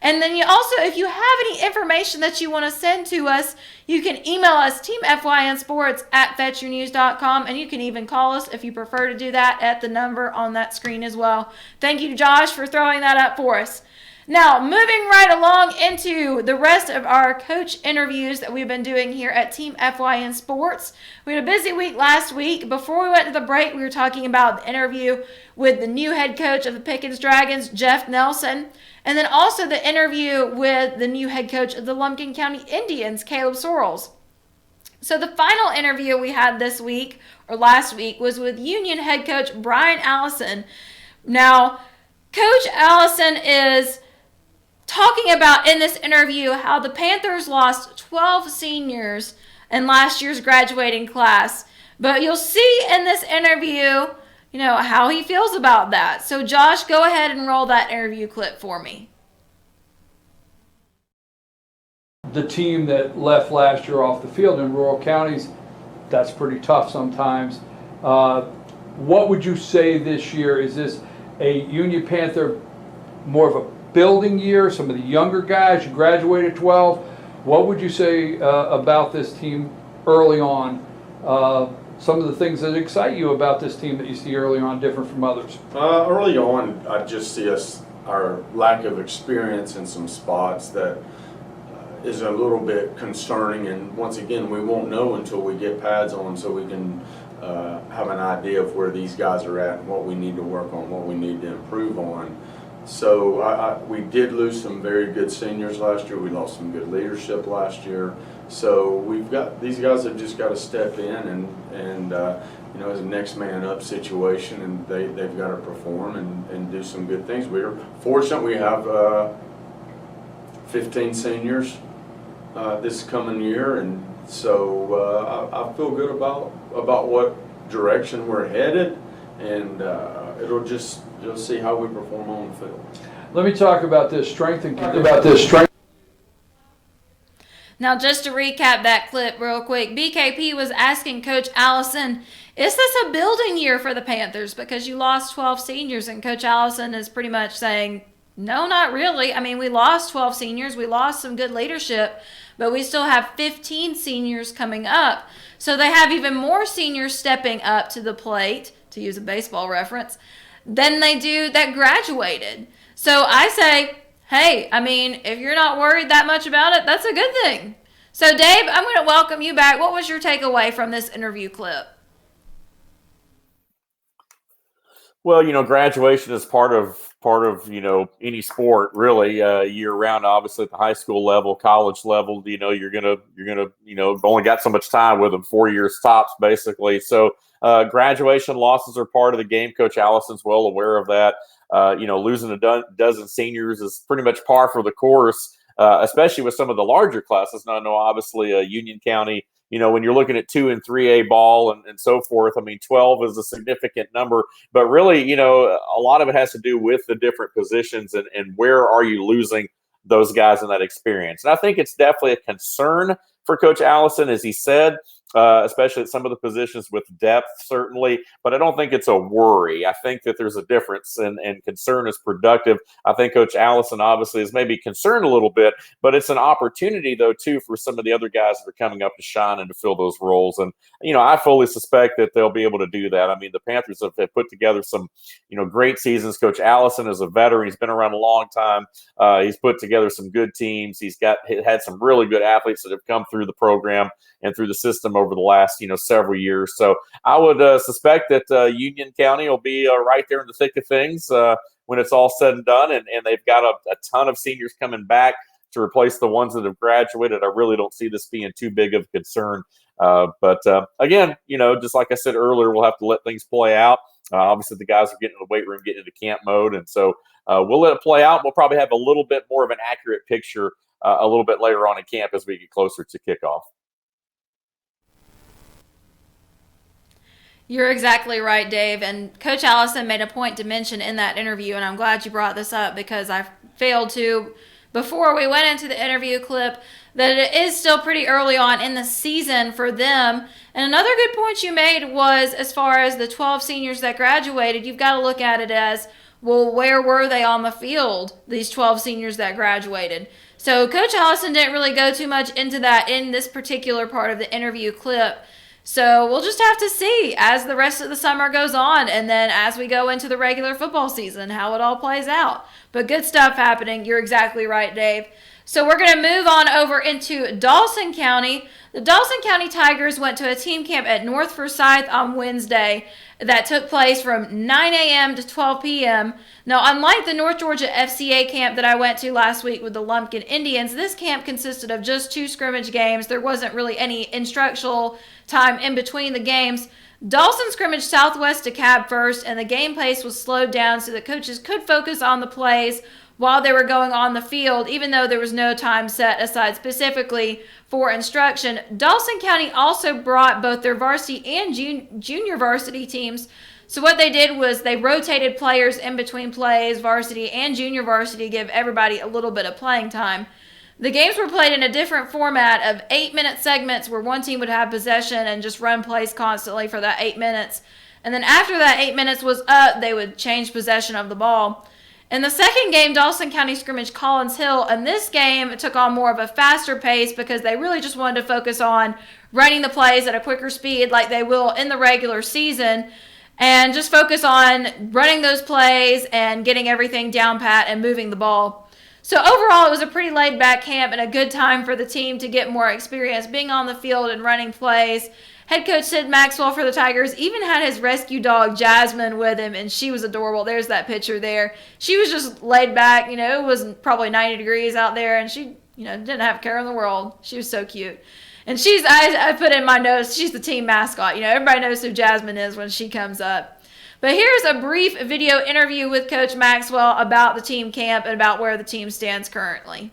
And then you also, if you have any information that you want to send to us, you can email us, teamfynsports@fetchyournews.com, and you can even call us if you prefer to do that at the number on that screen as well. Thank you, Josh, for throwing that up for us. Now, moving right along into the rest of our coach interviews that we've been doing here at Team FYN Sports. We had a busy week last week. Before we went to the break, we were talking about the interview with the new head coach of the Pickens Dragons, Jeff Nelson, and then also the interview with the new head coach of the Lumpkin County Indians, Caleb Sorrells. So the final interview we had this week, or last week, was with Union head coach Brian Allison. Now, Coach Allison is talking about in this interview how the Panthers lost 12 seniors in last year's graduating class. But you'll see in this interview, how he feels about that. So Josh, go ahead and roll that interview clip for me. The team that left last year off the field in rural counties, that's pretty tough sometimes. What would you say this year? Is this a Union Panther more of a building year? Some of the younger guys, you graduated 12. What would you say about this team early on? Some of the things that excite you about this team that you see early on different from others? Early on, I just see our lack of experience in some spots that is a little bit concerning, and once again, we won't know until we get pads on so we can have an idea of where these guys are at and what we need to work on, what we need to improve on. So we did lose some very good seniors last year. We lost some good leadership last year. So we've got, these guys have just got to step in and it's a next man up situation, and they've got to perform and do some good things. We're fortunate we have 15 seniors this coming year, and so I feel good about what direction we're headed, and you'll see how we perform on the field. Let me talk about this strength and Now, just to recap that clip real quick, BKP was asking Coach Allison, is this a building year for the Panthers? Because you lost 12 seniors, and Coach Allison is pretty much saying, no, not really. I mean, we lost 12 seniors. We lost some good leadership, but we still have 15 seniors coming up. So they have even more seniors stepping up to the plate, to use a baseball reference, than they do that graduated. So I say, hey, I mean, if you're not worried that much about it, that's a good thing. So Dave, I'm going to welcome you back. What was your takeaway from this interview clip? Well, graduation is part of any sport really, year round. Obviously at the high school level, college level, you're gonna only got so much time with them, 4 years tops basically. So graduation losses are part of the game. Coach Allison's well aware of that. Losing a dozen seniors is pretty much par for the course, especially with some of the larger classes. Now, I know obviously Union County, when you're looking at 2 and 3A ball and so forth, I mean, 12 is a significant number, but really, a lot of it has to do with the different positions and where are you losing those guys in that experience. And I think it's definitely a concern for Coach Allison, as he said, especially at some of the positions with depth, certainly. But I don't think it's a worry. I think that there's a difference, and concern is productive. I think Coach Allison obviously is maybe concerned a little bit, but it's an opportunity, though, too, for some of the other guys that are coming up to shine and to fill those roles. And, I fully suspect that they'll be able to do that. I mean, the Panthers have put together some, great seasons. Coach Allison is a veteran. He's been around a long time. He's put together some good teams. He's had some really good athletes that have come through the program and through the system over the last, several years. So I would suspect that Union County will be right there in the thick of things when it's all said and done. And they've got a ton of seniors coming back to replace the ones that have graduated. I really don't see this being too big of a concern. But again, just like I said earlier, we'll have to let things play out. Obviously, the guys are getting in the weight room, getting into camp mode. And so we'll let it play out. We'll probably have a little bit more of an accurate picture a little bit later on in camp as we get closer to kickoff. You're exactly right, Dave. And Coach Allison made a point to mention in that interview, and I'm glad you brought this up because I failed to before we went into the interview clip that it is still pretty early on in the season for them. And another good point you made was as far as the 12 seniors that graduated, you've got to look at it as, well, where were they on the field, these 12 seniors that graduated? So Coach Allison didn't really go too much into that in this particular part of the interview clip. So we'll just have to see as the rest of the summer goes on and then as we go into the regular football season how it all plays out. But good stuff happening. You're exactly right, Dave. So we're going to move on over into Dawson County. The Dawson County Tigers went to a team camp at North Forsyth on Wednesday that took place from 9 a.m. to 12 p.m. Now, unlike the North Georgia FCA camp that I went to last week with the Lumpkin Indians, this camp consisted of just 2 scrimmage games. There wasn't really any instructional time in between the games. Dawson scrimmaged Southwest DeKalb first, and the game pace was slowed down so that coaches could focus on the plays while they were going on the field, even though there was no time set aside specifically for instruction. Dawson County also brought both their varsity and junior varsity teams. So what they did was they rotated players in between plays, varsity and junior varsity, to give everybody a little bit of playing time. The games were played in a different format of 8-minute segments where one team would have possession and just run plays constantly for that 8 minutes. And then after that 8 minutes was up, they would change possession of the ball. In the second game, Dawson County scrimmaged Collins Hill, and this game took on more of a faster pace because they really just wanted to focus on running the plays at a quicker speed like they will in the regular season, and just focus on running those plays and getting everything down pat and moving the ball. So overall, it was a pretty laid-back camp and a good time for the team to get more experience being on the field and running plays. Head coach Sid Maxwell for the Tigers even had his rescue dog Jasmine with him, and she was adorable. There's that picture there. She was just laid back. It was probably 90 degrees out there, and she, didn't have a care in the world. She was so cute. And I put in my notes, she's the team mascot. Everybody knows who Jasmine is when she comes up. But here's a brief video interview with Coach Maxwell about the team camp and about where the team stands currently.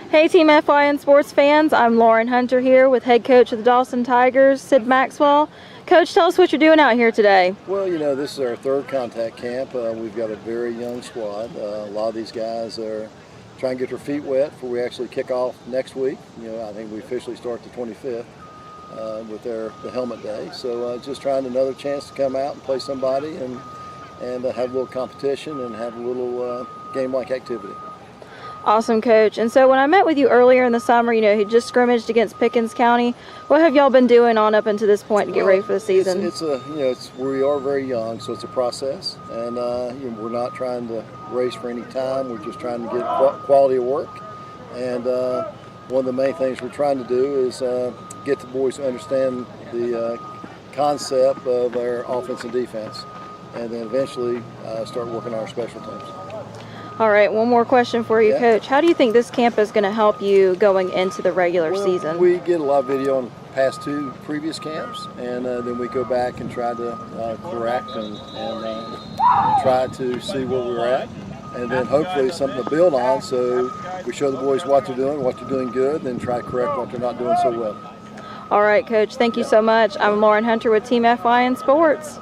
Hey Team FYN sports fans, I'm Lauren Hunter here with head coach of the Dawson Tigers, Sid Maxwell. Coach, tell us what you're doing out here today. Well, this is our third contact camp. We've got a very young squad. A lot of these guys are trying to get their feet wet before we actually kick off next week. I think we officially start the 25th with the helmet day. So just trying another chance to come out and play somebody and have a little competition and have a little game-like activity. Awesome, Coach. And so when I met with you earlier in the summer, you just scrimmaged against Pickens County. What have y'all been doing on up until this point to get ready for the season? We are very young, so it's a process, and we're not trying to race for any time. We're just trying to get quality of work. And one of the main things we're trying to do is get the boys to understand the concept of our offense and defense, and then eventually start working on our special teams. All right, one more question for you, Coach. How do you think this camp is going to help you going into the regular season? We get a lot of video on past 2 previous camps, and then we go back and try to correct and try to see where we're at, and then hopefully something to build on, so we show the boys what they're doing good, then try to correct what they're not doing so well. All right, Coach, thank you so much. I'm Lauren Hunter with Team FYN Sports.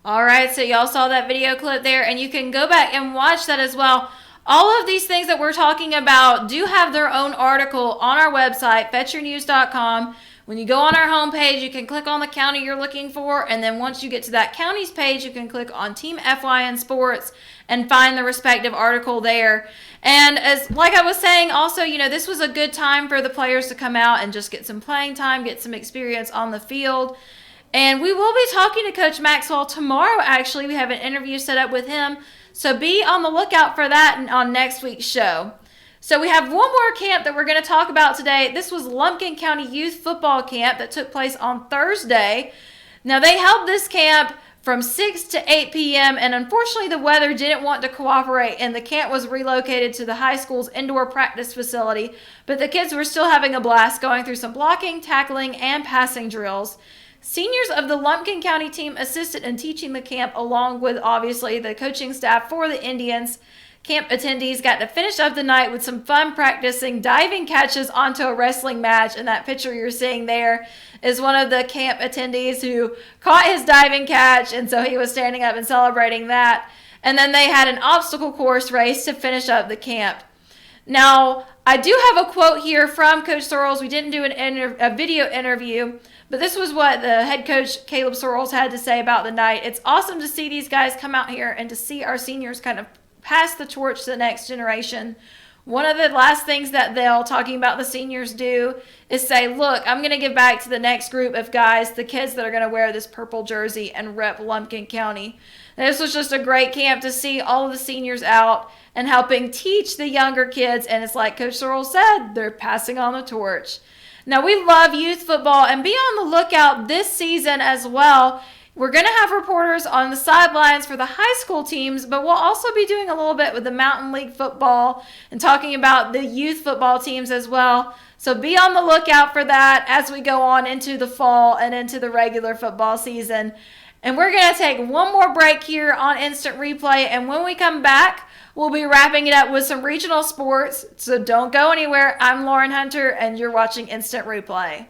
All right, so y'all saw that video clip there, and you can go back and watch that as well. All of these things that we're talking about do have their own article on our website, fetchyournews.com. When you go on our homepage, you can click on the county you're looking for, and then once you get to that county's page, you can click on Team FYN Sports and find the respective article there. And like I was saying, also, this was a good time for the players to come out and just get some playing time, get some experience on the field. And we will be talking to Coach Maxwell tomorrow, actually. We have an interview set up with him. So be on the lookout for that on next week's show. So we have one more camp that we're going to talk about today. This was Lumpkin County Youth Football Camp that took place on Thursday. Now, they held this camp from 6 to 8 p.m., and unfortunately the weather didn't want to cooperate, and the camp was relocated to the high school's indoor practice facility. But the kids were still having a blast going through some blocking, tackling, and passing drills. Seniors of the Lumpkin County team assisted in teaching the camp along with obviously the coaching staff for the Indians. Camp attendees got to finish up the night with some fun practicing diving catches onto a wrestling match, and that picture you're seeing there is one of the camp attendees who caught his diving catch, and so he was standing up and celebrating that. And then they had an obstacle course race to finish up the camp. Now, I do have a quote here from Coach Searles. We didn't do a video interview, but this was what the head coach, Caleb Searles, had to say about the night. It's awesome to see these guys come out here and to see our seniors kind of pass the torch to the next generation. One of the last things that they'll, talking about the seniors, do is say, look, I'm going to give back to the next group of guys, the kids that are going to wear this purple jersey and rep Lumpkin County. And this was just a great camp to see all of the seniors out and helping teach the younger kids. And it's like Coach Searles said, they're passing on the torch. Now, we love youth football, and be on the lookout this season as well. We're going to have reporters on the sidelines for the high school teams, but we'll also be doing a little bit with the Mountain League football and talking about the youth football teams as well. So be on the lookout for that as we go on into the fall and into the regular football season. And we're going to take one more break here on Instant Replay, and when we come back, we'll be wrapping it up with some regional sports. So don't go anywhere. I'm Lauren Hunter, and you're watching Instant Replay.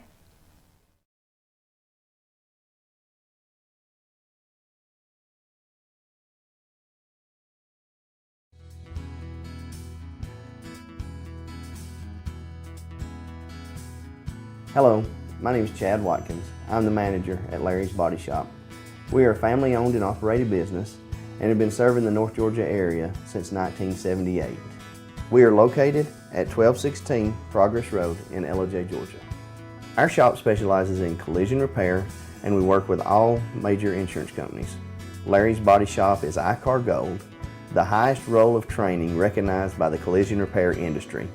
Hello, my name is Chad Watkins. I'm the manager at Larry's Body Shop. We are a family-owned and operated business and have been serving the North Georgia area since 1978. We are located at 1216 Progress Road in LOJ, Georgia. Our shop specializes in collision repair, and we work with all major insurance companies. Larry's Body Shop is ICAR Gold, the highest role of training recognized by the collision repair industry.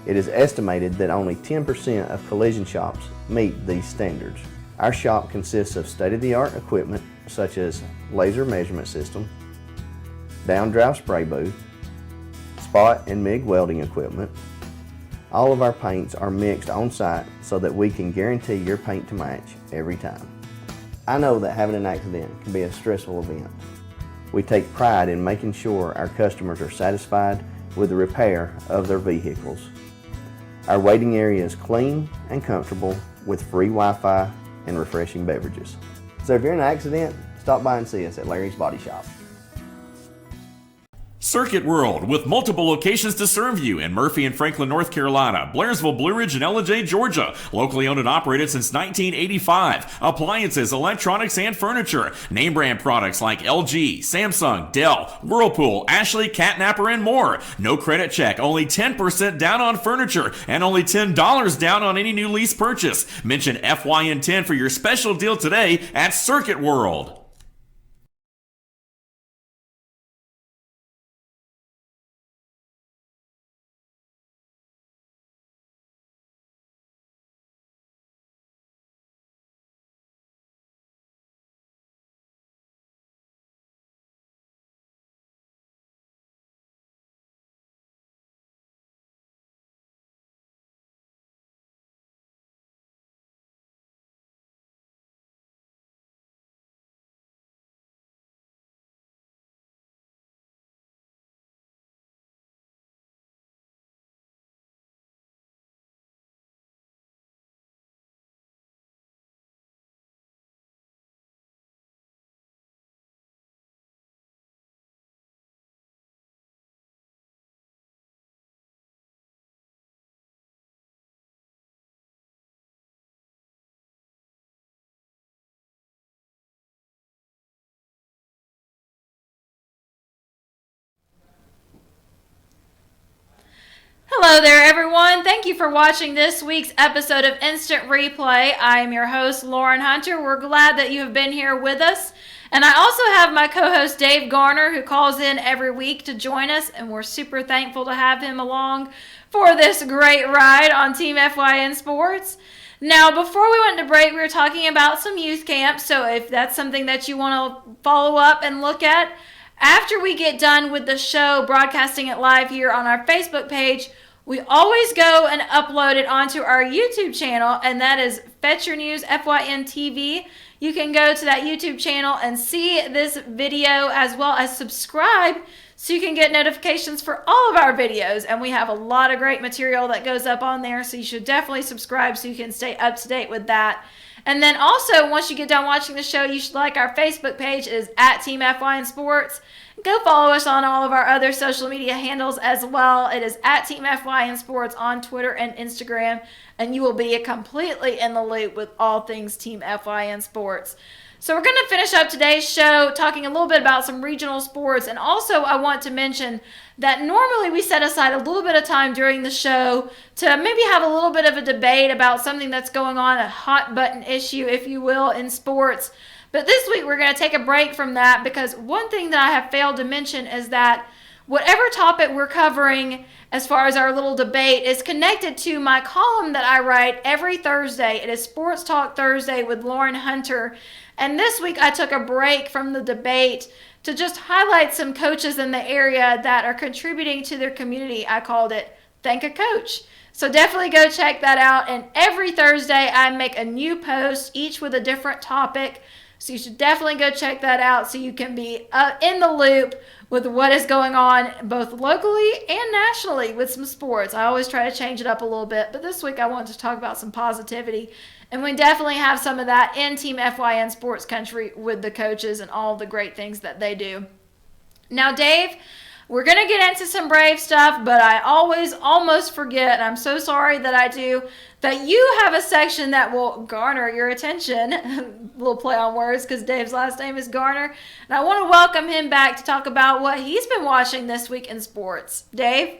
It is estimated that only 10% of collision shops meet these standards. Our shop consists of state-of-the-art equipment such as laser measurement system, down-drive spray booth, spot and MIG welding equipment. All of our paints are mixed on site so that we can guarantee your paint to match every time. I know that having an accident can be a stressful event. We take pride in making sure our customers are satisfied with the repair of their vehicles. Our waiting area is clean and comfortable with free Wi-Fi and refreshing beverages. So if you're in an accident, stop by and see us at Larry's Body Shop. Circuit World, with multiple locations to serve you in Murphy and Franklin, North Carolina, Blairsville, Blue Ridge, and LJ, Georgia. Locally owned and operated since 1985. Appliances, electronics, and furniture. Name brand products like LG, Samsung, Dell, Whirlpool, Ashley, Catnapper, and more. No credit check, only 10% down on furniture, and only $10 down on any new lease purchase. Mention FYN 10 for your special deal today at Circuit World. Hello there, everyone. Thank you for watching this week's episode of Instant Replay. I am your host, Lauren Hunter. We're glad that you have been here with us. And I also have my co-host, Dave Garner, who calls in every week to join us, and we're super thankful to have him along for this great ride on Team FYN Sports. Now, before we went to break, we were talking about some youth camps, so if that's something that you want to follow up and look at, after we get done with the show, broadcasting it live here on our Facebook page, we always go and upload it onto our YouTube channel, and that is Fetch Your News FYN TV. You can go to that YouTube channel and see this video as well as subscribe so you can get notifications for all of our videos. And we have a lot of great material that goes up on there, so you should definitely subscribe so you can stay up to date with that. And then also, once you get done watching the show, you should like our Facebook page. It is at Team FYN Sports. Go follow us on all of our other social media handles as well. It is at Team FYN Sports on Twitter and Instagram, and you will be completely in the loop with all things Team FYN Sports. So we're going to finish up today's show talking a little bit about some regional sports, and also I want to mention that normally we set aside a little bit of time during the show to maybe have a little bit of a debate about something that's going on, a hot button issue, if you will, in sports. But this week we're going to take a break from that, because one thing that I have failed to mention is that whatever topic we're covering as far as our little debate is connected to my column that I write every Thursday. It is Sports Talk Thursday with Lauren Hunter. And this week I took a break from the debate to just highlight some coaches in the area that are contributing to their community. I called it Thank a Coach. So definitely go check that out. And every Thursday I make a new post, each with a different topic. So you should definitely go check that out so you can be in the loop with what is going on both locally and nationally with some sports. I always try to change it up a little bit, but this week I wanted to talk about some positivity. And we definitely have some of that in Team FYN Sports Country with the coaches and all the great things that they do. Now, Dave, we're going to get into some Brave stuff, but I always almost forget, and I'm so sorry that I do, that you have a section that will garner your attention. A little play on words because Dave's last name is Garner. And I want to welcome him back to talk about what he's been watching this week in sports. Dave?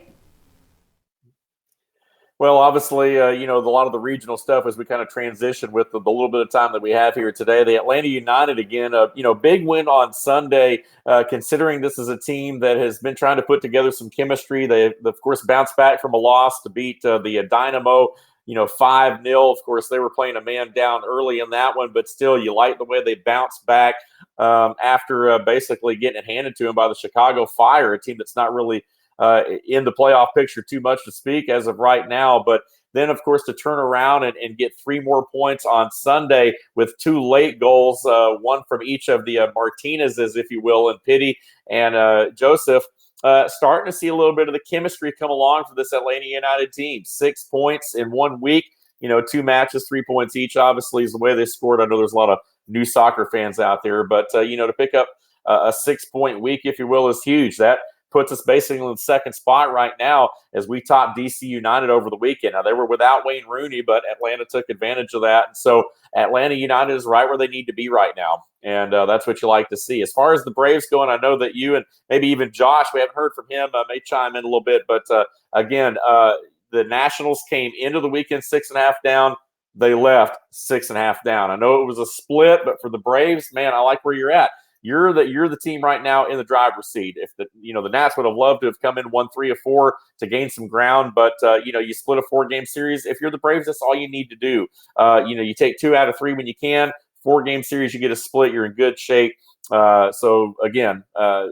Well, obviously, a lot of the regional stuff as we kind of transition with the little bit of time that we have here today. The Atlanta United, again, big win on Sunday, considering this is a team that has been trying to put together some chemistry. They, of course, bounced back from a loss to beat the Dynamo, 5-0. Of course, they were playing a man down early in that one, but still, you like the way they bounced back after basically getting it handed to them by the Chicago Fire, a team that's not really in the playoff picture too much to speak as of right now. But then, of course, to turn around and get 3 more points on Sunday with 2 late goals, one from each of the Martinezes, if you will, and Pitti and Joseph, starting to see a little bit of the chemistry come along for this Atlanta United team. 6 points in 1 week, 2 matches, 3 points each, obviously, is the way they scored. I know there's a lot of new soccer fans out there, but, to pick up a 6-point week, if you will, is huge. That puts us basically in the second spot right now as we top DC United over the weekend. Now, they were without Wayne Rooney, but Atlanta took advantage of that. And so Atlanta United is right where they need to be right now. And that's what you like to see. As far as the Braves going, I know that you and maybe even Josh, we haven't heard from him, may chime in a little bit. But, again, the Nationals came into the weekend 6.5 down. They left 6.5 down. I know it was a split, but for the Braves, man, I like where you're at. You're the team right now in the driver's seat. If the Nats would have loved to have come in 1-3 or 4 to gain some ground, but you split a 4-game series. If you're the Braves, that's all you need to do. You take 2 out of 3 when you can. 4-game series, you get a split. You're in good shape. So again,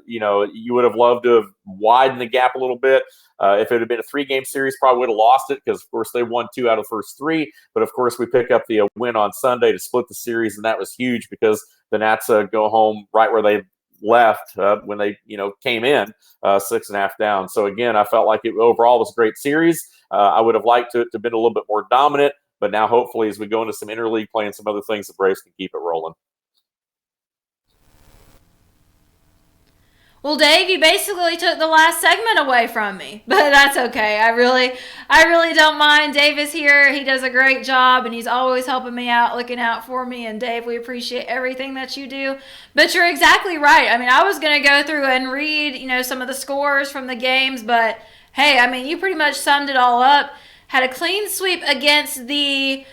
you would have loved to have widened the gap a little bit. If it had been a 3-game series, probably would have lost it because, of course, they won 2 out of the first 3. But, of course, we pick up the win on Sunday to split the series, and that was huge because the Nats go home right where they left when they, came in 6.5 down. So, again, I felt like it overall was a great series. I would have liked it to have been a little bit more dominant, but now hopefully as we go into some interleague play and some other things, the Braves can keep it rolling. Well, Dave, you basically took the last segment away from me, but that's okay. I really don't mind. Dave is here. He does a great job, and he's always helping me out, looking out for me. And Dave, we appreciate everything that you do. But you're exactly right. I mean, I was going to go through and read, some of the scores from the games, but hey, I mean, you pretty much summed it all up. Had a clean sweep against the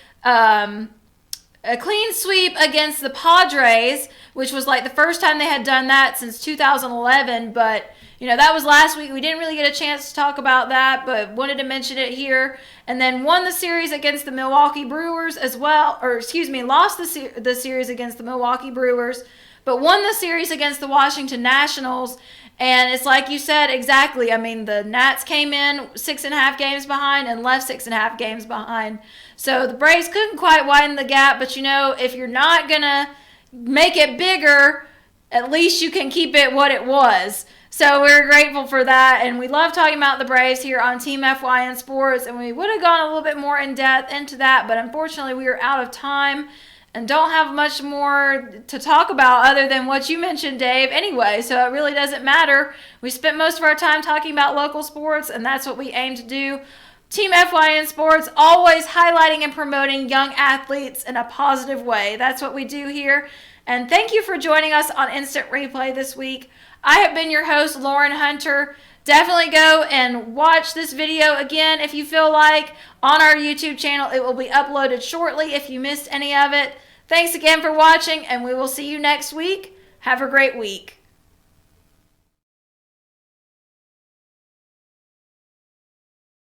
Padres, which was like the first time they had done that since 2011. But, that was last week. We didn't really get a chance to talk about that, but wanted to mention it here. And then won the series against the Milwaukee Brewers as well, lost the series against the Milwaukee Brewers. but won the series against the Washington Nationals. And it's like you said, exactly. I mean, the Nats came in 6.5 games behind and left 6.5 games behind. So the Braves couldn't quite widen the gap, but if you're not going to make it bigger, at least you can keep it what it was. So we're grateful for that, and we love talking about the Braves here on Team FYN Sports, and we would have gone a little bit more in depth into that, but unfortunately we are out of time and don't have much more to talk about other than what you mentioned, Dave, anyway, so it really doesn't matter. We spent most of our time talking about local sports, and that's what we aim to do. Team FYN Sports, always highlighting and promoting young athletes in a positive way. That's what we do here, and thank you for joining us on Instant Replay this week. I have been your host, Lauren Hunter. Definitely go and watch this video again if you feel like on our YouTube channel. It will be uploaded shortly if you missed any of it. Thanks again for watching, and we will see you next week. Have a great week.